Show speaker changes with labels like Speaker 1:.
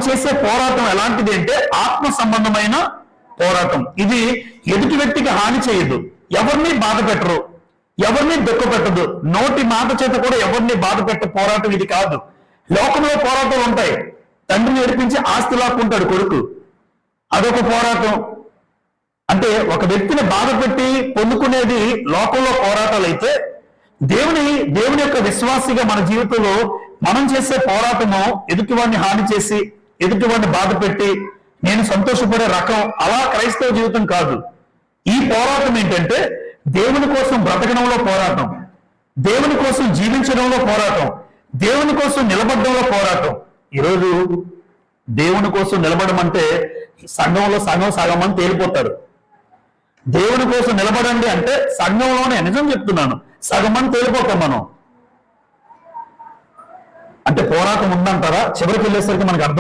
Speaker 1: చేసే పోరాటం ఎలాంటిది అంటే ఆత్మ సంబంధమైన పోరాటం. ఇది ఎదుటి వ్యక్తికి హాని చేయదు, ఎవరిని బాధ పెట్టరు, ఎవరిని దుఃఖ పెట్టదు, నోటి మాట చేత కూడా ఎవరిని బాధ పెట్టే పోరాటం ఇది కాదు. లోకంలో పోరాటాలు ఉంటాయి. తండ్రిని ఏడిపించి ఆస్తి లాక్కుంటాడు కొడుకు, అదొక పోరాటం. అంటే ఒక వ్యక్తిని బాధ పెట్టి పొందుకునేది లోకంలో పోరాటాలు అయితే, దేవుని యొక్క విశ్వాసిగా మన జీవితంలో మనం చేసే పోరాటము ఎదుటివాడిని హాని చేసి ఎదుటివాడిని బాధ పెట్టి నేను సంతోషపడే రకం, అలా క్రైస్తవ జీవితం కాదు. ఈ పోరాటం ఏంటంటే దేవుని కోసం బ్రతకడంలో పోరాటం, దేవుని కోసం జీవించడంలో పోరాటం, దేవుని కోసం నిలబడడంలో పోరాటం. ఈరోజు దేవుని కోసం నిలబడమంటే సంఘంలో సగం అని తేలిపోతారు. దేవుని కోసం నిలబడండి అంటే సంఘంలోనే, నిజం చెప్తున్నాను, సగం అని తేలిపోతాం మనం. అంటే పోరాటం ఉందంటారా? చివరికి వెళ్ళేసరికి మనకు అర్థం